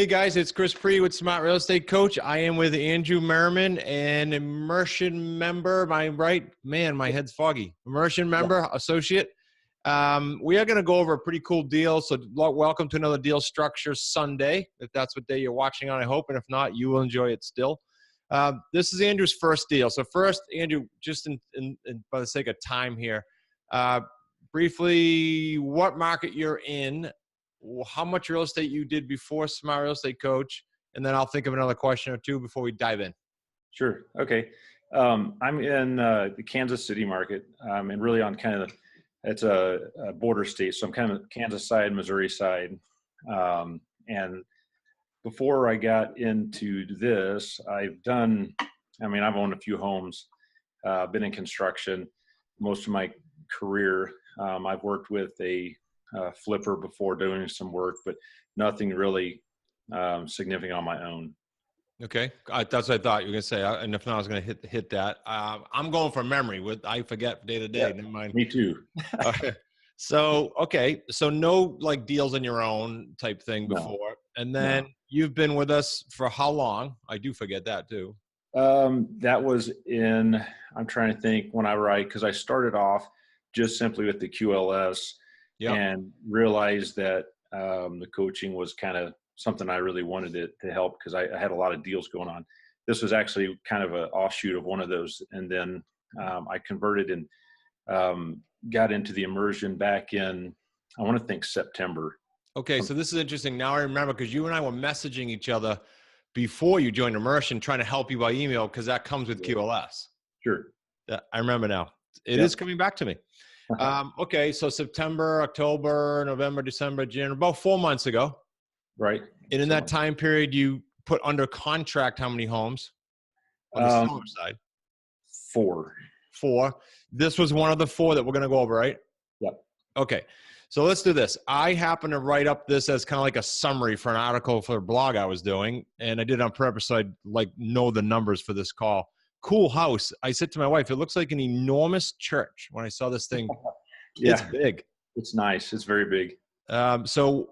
Hey guys, it's Chris Pree with Smart Real Estate Coach. I am with Andrew Merriman, an Immersion member. My right, man, my head's foggy. Immersion member, associate. We are going to go over a pretty cool deal. So welcome to another Deal Structure Sunday, if that's what day you're watching on, I hope. And if not, you will enjoy it still. This is Andrew's first deal. So first, Andrew, just by the sake of time here, briefly, what market you're in, how much real estate you did before Smart Real Estate Coach, and then I'll think of another question or two before we dive in. Sure. Okay. I'm in the Kansas City market, and really on kind of, it's a border state. So I'm kind of Kansas side, Missouri side. And before I got into this, I've owned a few homes, been in construction most of my career. I've worked with a flipper before doing some work, but nothing really significant on my own. Okay, that's what I thought you were going to say. And if not, I was going to hit that. I'm going from memory. I forget day to day. Yeah, never mind. Me too. So no like deals on your own type thing before. No. And then you've been with us for how long? I do forget that too. That was I'm trying to think because I started off just simply with the QLS. Yep. And realized that the coaching was kind of something I really wanted to help because I had a lot of deals going on. This was actually kind of an offshoot of one of those. And then I converted and got into the immersion back in, I want to think September. Okay, so this is interesting. Now I remember because you and I were messaging each other before you joined immersion trying to help you by email because that comes with QLS. Sure. I remember now. It is coming back to me. Okay, so September, October, November, December, January, about 4 months ago. Right. And in that time period, you put under contract how many homes on the seller side? 4. 4. This was one of the 4 that we're going to go over, right? Yep. Okay, so let's do this. I happen to write up this as kind of like a summary for an article for a blog I was doing, and I did it on purpose so I'd know the numbers for this call. Cool house. I said to my wife, it looks like an enormous church when I saw this thing. Yeah. It's big. It's nice. It's very big. So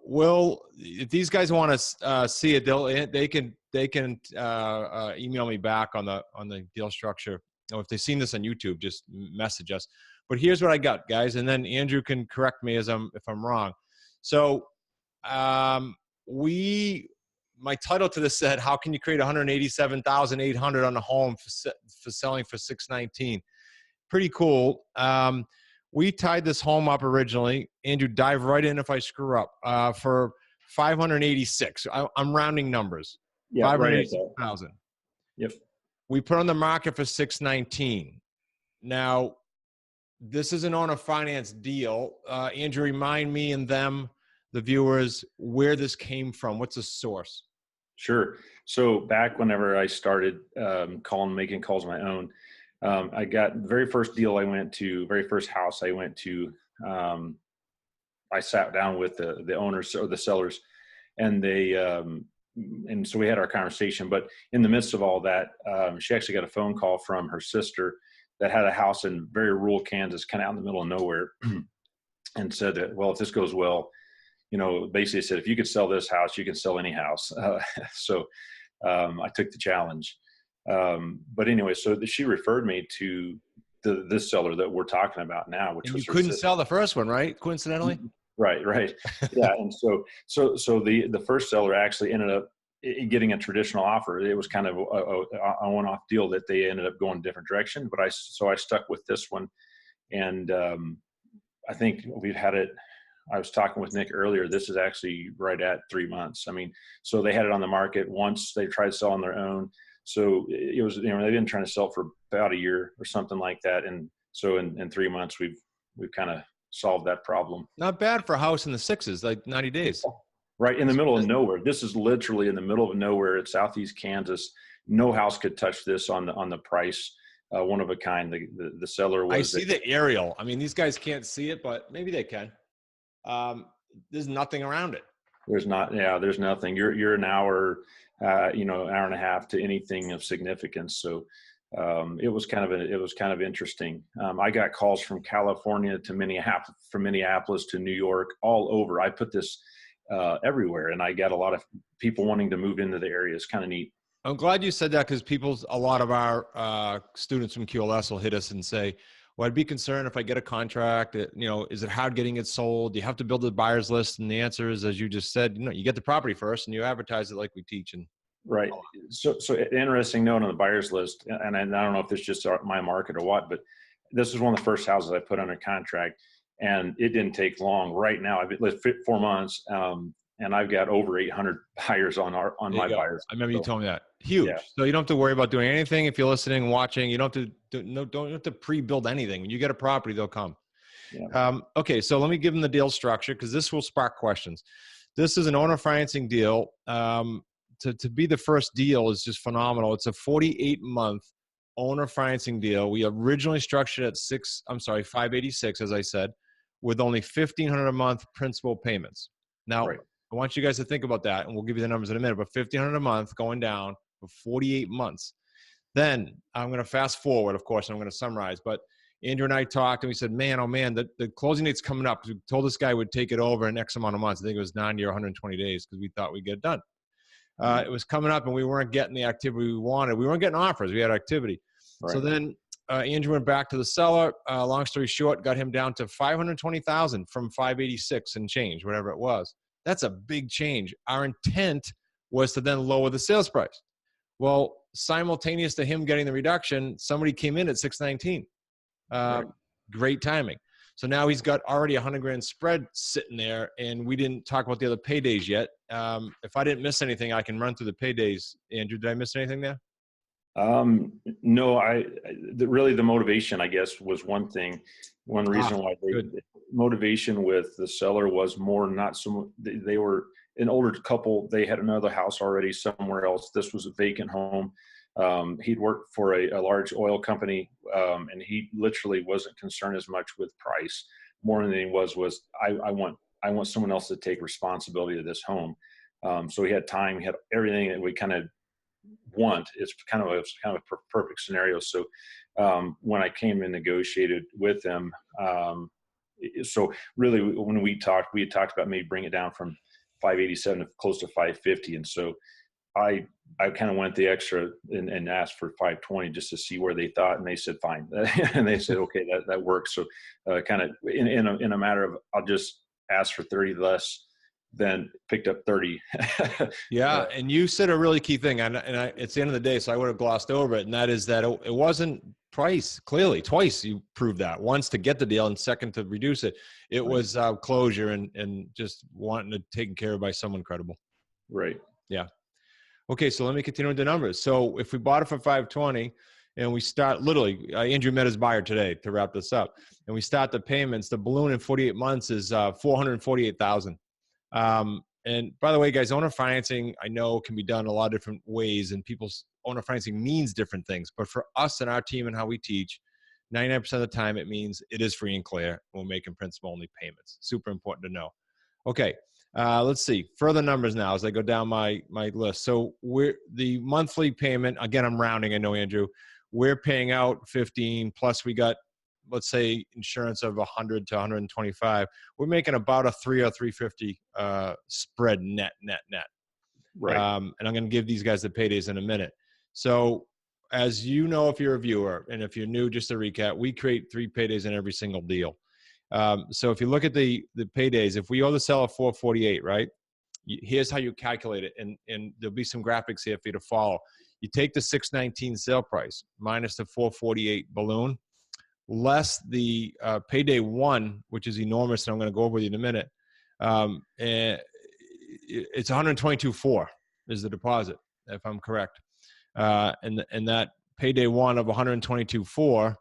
if these guys want to see it, they can email me back on the deal structure. Or if they've seen this on YouTube, just message us. But here's what I got, guys, and then Andrew can correct me if I'm wrong. So my title to this said, how can you create $187,800 on a home for selling for $619? Pretty cool. We tied this home up originally. Andrew, dive right in if I screw up. For $586. I'm rounding numbers. Yeah, $586,000. Yep. We put on the market for $619. Now, this is an owner finance deal. Andrew, remind me and them, the viewers, where this came from. What's the source? Sure. So back whenever I started making calls on my own, I got the very first house I went to, I sat down with the owners or the sellers, and and so we had our conversation. But in the midst of all that, she actually got a phone call from her sister that had a house in very rural Kansas, kind of out in the middle of nowhere, and said that, well, if this goes well, basically said, if you could sell this house, you can sell any house. So I took the challenge. But anyway, so she referred me to this seller that we're talking about now, which was you couldn't sell the first one, right? Coincidentally. Right. Yeah. And so the first seller actually ended up getting a traditional offer. It was kind of a one-off deal that they ended up going a different direction. But I stuck with this one. And I think we've had it. I was talking with Nick earlier. This is actually right at 3 months. So they had it on the market once. They tried selling their own. So it was, they've been trying to sell for about a year or something like that. And so in 3 months, we've kind of solved that problem. Not bad for a house in the 6s, like 90 days. Right in the middle of nowhere. This is literally in the middle of nowhere. It's Southeast Kansas. No house could touch this on the price. One of a kind. The seller was. I see the aerial. These guys can't see it, but maybe they can. There's nothing around it. There's nothing. You're an hour, hour and a half to anything of significance. So it was kind of interesting. I got calls from California to Minneapolis, from Minneapolis to New York, all over. I put this everywhere. And I got a lot of people wanting to move into the area. It's kind of neat. I'm glad you said that, because a lot of our students from QLS will hit us and say, well, I'd be concerned if I get a contract, is it hard getting it sold? Do you have to build a buyer's list? And the answer is, as you just said, you get the property first and you advertise it like we teach. And right. So interesting note on the buyer's list, and I don't know if it's just my market or what, but this was one of the first houses I put under contract, and it didn't take long. Right now, I've been 4 months, and I've got over 800 buyers on my buyers. I remember you told me that. Huge. Yeah. So you don't have to worry about doing anything. If you're listening and watching, you don't have to pre-build anything. When you get a property, they'll come. Yeah. Okay. So let me give them the deal structure, because this will spark questions. This is an owner financing deal. To be the first deal is just phenomenal. It's a 48-month owner financing deal. We originally structured at $586, as I said, with only $1,500 a month principal payments. Now, right. I want you guys to think about that, and we'll give you the numbers in a minute, but $1,500 a month going down for 48 months. Then I'm going to fast forward, of course, and I'm going to summarize. But Andrew and I talked, and we said, man, oh man, the closing date's coming up. We told this guy would take it over in X amount of months. I think it was 90 or 120 days, because we thought we'd get it done. It was coming up, and we weren't getting the activity we wanted. We weren't getting offers. We had activity. Right. So then Andrew went back to the seller. Long story short, got him down to $520,000 from $586 and change, whatever it was. That's a big change. Our intent was to then lower the sales price. Well, simultaneous to him getting the reduction, somebody came in at $619. Right. Great timing. So now he's got already $100,000 spread sitting there, and we didn't talk about the other paydays yet. If I didn't miss anything, I can run through the paydays. Andrew, did I miss anything there? No, really the motivation, I guess, was one thing. One reason why motivation with the seller was more not so. They were an older couple. They had another house already somewhere else. This was a vacant home. He'd worked for a large oil company, and he literally wasn't concerned as much with price. More than he was I want someone else to take responsibility of this home. So he had time. He had everything that we kind of want. It's kind of a perfect scenario. So when I came and negotiated with them, so really when we had talked about maybe bring it down from 587 to close to 550. And so I kind of went the extra and asked for 520 just to see where they thought, and they said fine. And they said okay, that works. So kind of in a matter of, I'll just ask for 30 less, then picked up 30. Yeah. And you said a really key thing, and it's the end of the day, so I would have glossed over it. And that is that it wasn't price. Clearly, twice you proved that. Once to get the deal, and second to reduce it. It was closure and just wanting to taken care of by someone credible. Right. Yeah. Okay. So let me continue with the numbers. So if we bought it for 520 and we start literally, Andrew met his buyer today to wrap this up, and we start the payments, the balloon in 48 months is $448,000. And by the way, guys, owner financing, I know, can be done a lot of different ways, and people's owner financing means different things. But for us and our team and how we teach, 99% of the time, it means it is free and clear. We're making principal only payments. Super important to know. Okay. Let's see further numbers now as I go down my list. So the monthly payment, again, I'm rounding. I know, Andrew, we're paying out 15 plus we got, let's say, insurance of 100 to 125. We're making about a 3 or 350 spread net. Right. And I'm going to give these guys the paydays in a minute. So as you know, if you're a viewer, and if you're new, just to recap, we create 3 paydays in every single deal. So if you look at the paydays, if we owe the seller 448, right? Here's how you calculate it. And there'll be some graphics here for you to follow. You take the 619 sale price minus the 448 balloon, less the payday 1, which is enormous, and I'm going to go over with you in a minute. And it's 122.4 is the deposit, if I'm correct. And that payday 1 of 122.4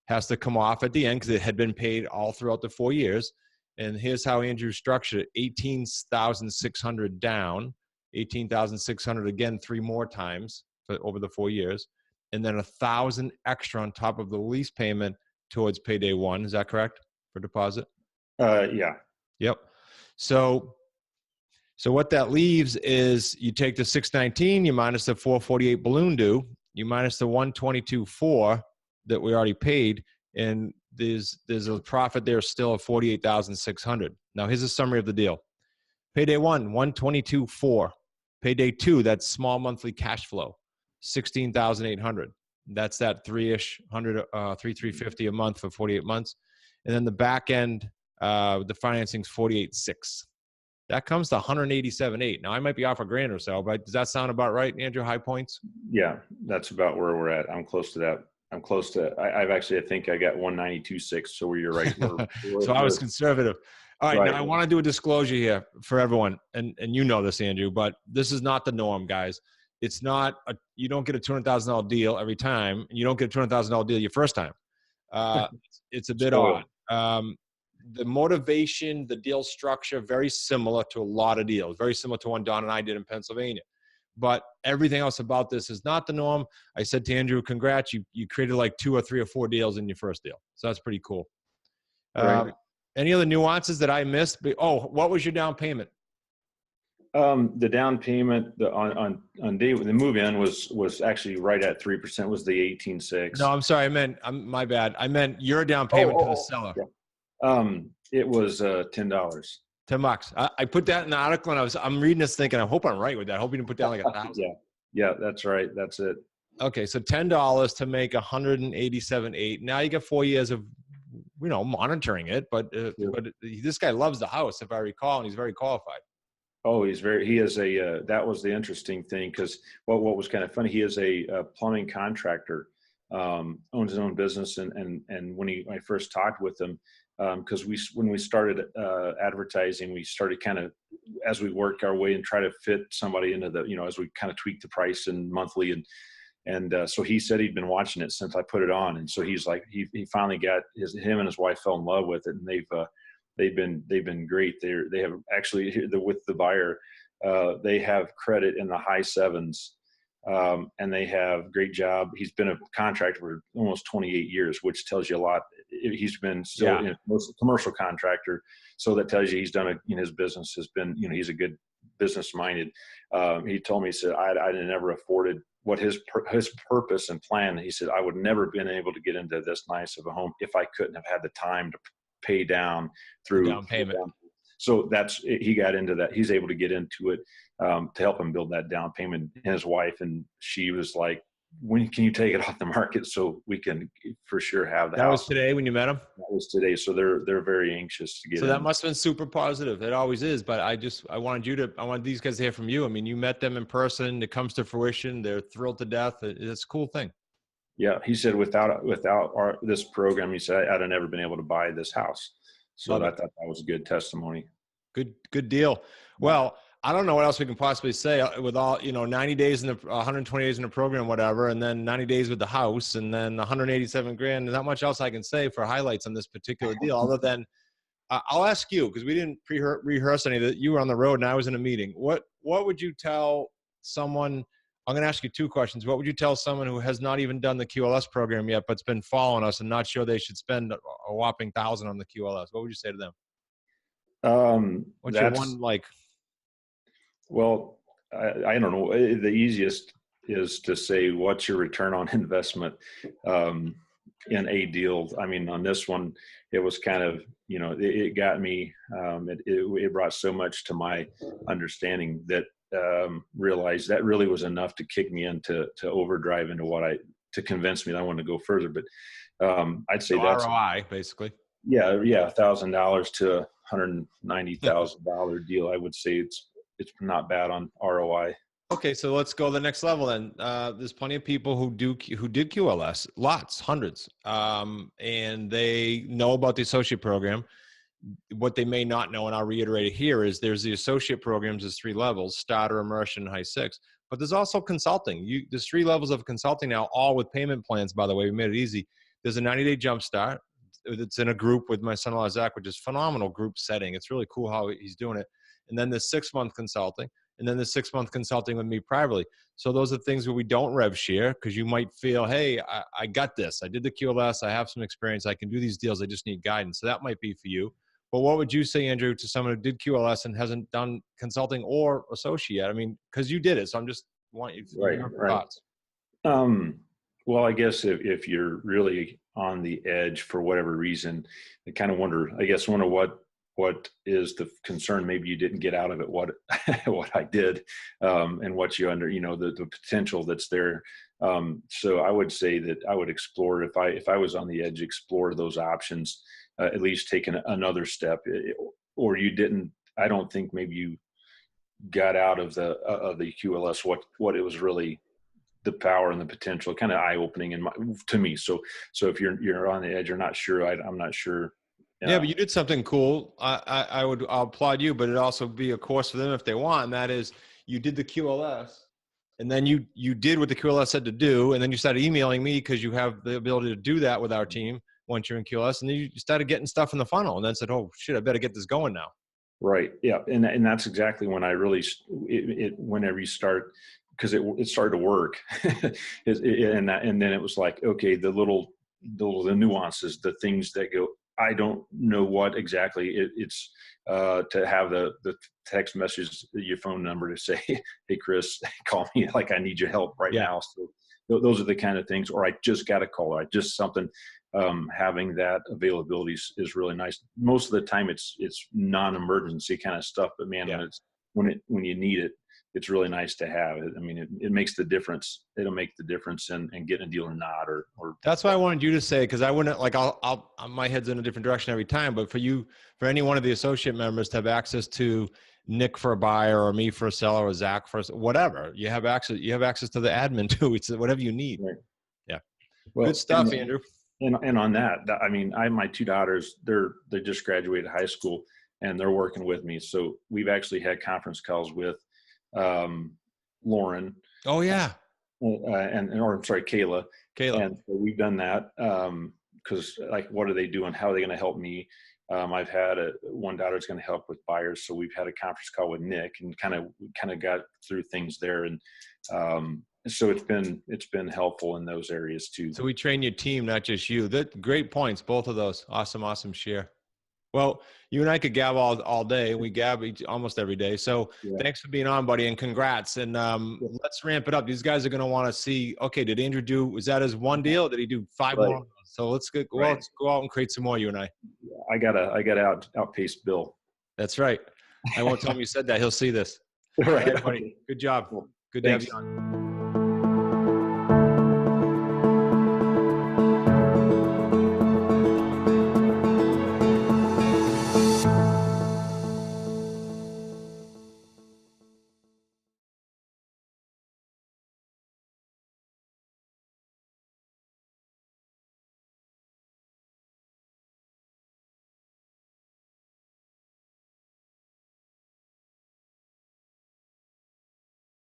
has to come off at the end because it had been paid all throughout the 4 years. And here's how Andrew structured it: 18,600 down, 18,600 again 3 more times over the 4 years, and then 1,000 extra on top of the lease payment towards payday 1. Is that correct for deposit? Yeah. Yep. So what that leaves is you take the 619, you minus the 448 balloon due, you minus the 122.4 that we already paid, and there's a profit there still of 48,600. Now here's a summary of the deal. Payday one, 122.4. Payday two, that's small monthly cash flow, 16,800. That's that three-ish hundred, 350 a month for 48 months. And then the back end, the financing's 48.6. That comes to 187.8. Now I might be off a grand or so, but does that sound about right, Andrew? High points? Yeah, that's about where we're at. I'm close to that. I'm close to, I've actually, I think I got 192.6. So you're right. So I was conservative. All right. Right. Now I want to do a disclosure here for everyone. And you know this, Andrew, but this is not the norm, guys. It's not, you don't get a $200,000 deal every time. And you don't get a $200,000 deal your first time. It's a bit odd. The motivation, the deal structure, very similar to a lot of deals, very similar to one Don and I did in Pennsylvania. But everything else about this is not the norm. I said to Andrew, congrats, you created like 2 or 3 or 4 deals in your first deal. So that's pretty cool. Right. Any other nuances that I missed? Oh, what was your down payment? The down payment on day the move in was actually right at 3%, was the 18.6. No, I'm sorry. My bad. I meant your down payment to the seller. Yeah. It was $10. $10. I put that in the article, and I'm reading this thinking, I hope I'm right with that. I hope you didn't put down like 1,000. Yeah, that's right. That's it. Okay, so $10 to make 187.8. Now you got 4 years of, monitoring it, but this guy loves the house, if I recall, and he's very qualified. Oh, he is that was the interesting thing, because what was kind of funny, he is a plumbing contractor, owns his own business. And when I first talked with him, because when we started advertising, we started kind of, as we work our way and try to fit somebody into the, as we kind of tweak the price and monthly. And so he said he'd been watching it since I put it on. And so he's like, he finally got him and his wife fell in love with it. And they've been great. They have actually, with the buyer, they have credit in the high 7s. And they have great job. He's been a contractor for almost 28 years, which tells you a lot. He's been still commercial contractor. So that tells you he's done his business has been, he's a good business minded. He told me, he said, I never afforded what his purpose and plan. He said, I would never been able to get into this nice of a home if I couldn't have had the time to pay down through down payment. So he got into that. He's able to get into it to help him build that down payment. And his wife, and she was like, when can you take it off the market so we can for sure have the house? That was today when you met him? That was today. So they're very anxious to get in. So that must have been super positive. It always is. But I wanted these guys to hear from you. I mean, you met them in person. It comes to fruition. They're thrilled to death. It's a cool thing. Yeah. He said, without this program, he said, I'd have never been able to buy this house. So I thought that was a good testimony. Good deal. Well, I don't know what else we can possibly say with all, 90 days in the 120 days in the program, whatever, and then 90 days with the house, and then 187 grand. There's not much else I can say for highlights on this particular deal, other than I'll ask you, because we didn't rehearse any of that. You were on the road and I was in a meeting. What would you tell someone? I'm going to ask you 2 questions. What would you tell someone who has not even done the QLS program yet, but's been following us and not sure they should spend a whopping 1,000 on the QLS? What would you say to them? What's your one like? Well, I don't know. The easiest is to say, what's your return on investment in a deal? I mean, on this one, it was kind of, it got me, it brought so much to my understanding that realized that really was enough to kick me into overdrive into to convince me that I wanted to go further. But I'd say that's ROI basically. Yeah. $1,000 to $190,000 deal. I would say it's not bad on ROI. Okay, so let's go to the next level then. There's plenty of people who did QLS, lots, hundreds, and they know about the associate program. What they may not know, and I'll reiterate it here, is there's the associate programs, there's 3 levels: starter, immersion, high 6. But there's also consulting. There's 3 levels of consulting now, all with payment plans, by the way. We made it easy. There's a 90-day jumpstart. It's in a group with my son-in-law, Zach, which is phenomenal group setting. It's really cool how he's doing it. And then there's 6-month consulting, and then the 6-month consulting with me privately. So those are things where we don't rev share, because you might feel, hey, I got this. I did the QLS. I have some experience. I can do these deals. I just need guidance. So that might be for you. But what would you say, Andrew, to someone who did QLS and hasn't done consulting or associate? I mean, because you did it. So I'm just want you to your thoughts. Well, I guess if you're really on the edge for whatever reason, I kind of wonder what what is the concern maybe you didn't get out of it, what what I did, and what you the potential that's there. So I would say that I would explore, if I was on the edge, explore those options, at least taking another step. Or you didn't, I don't think maybe you got out of the QLS what it was really, the power and the potential, kind of eye opening to me. So if you're on the edge, you're not sure. I'm not sure. Yeah, but you did something cool. I'll applaud you, but it'd also be a course for them if they want. And that is, you did the QLS, and then you did what the QLS said to do, and then you started emailing me because you have the ability to do that with our team once you're in QLS, and then you started getting stuff in the funnel, and then said, "Oh shit, I better get this going now." Right. Yeah. And that's exactly when I really, whenever you start, because it started to work, and then it was like, okay, the nuances, the things that go, I don't know what exactly it's, to have the text message, your phone number to say, hey, Chris, call me, like I need your help right now. So those are the kind of things, or I just got a call, or I just something. Having that availability is really nice. Most of the time it's non-emergency kind of stuff, but man, when you need it, it's really nice to have it. I mean, it makes the difference. It'll make the difference in getting a deal or not, or that's why I wanted you to say, because I wouldn't, like, I'll my head's in a different direction every time, but for any one of the associate members to have access to Nick for a buyer, or me for a seller, or Zach for whatever, you have access to the admin too. It's whatever you need. Right. Yeah. Well, good stuff, Andrew. And on that, I mean, I have my two daughters, they just graduated high school and they're working with me. So we've actually had conference calls with Lauren. Oh yeah. Kayla. Kayla. And so we've done that because like, what are they doing? How are they going to help me? I've had one daughter's going to help with buyers. So we've had a conference call with Nick and kind of got through things there. And so it's been helpful in those areas too. So we train your team, not just you. That great points, both of those. Awesome share. Well, you and I could gab all day. We gab almost every day. So Thanks for being on, buddy, and congrats. And let's ramp it up. These guys are going to want to see, okay, did Andrew was that his one deal? Did he do 5 more? So let's go out and create some more, you and I. I gotta outpace Bill. That's right. I won't tell him you said that. He'll see this. Right. All right, buddy. Good job. Good to have you on.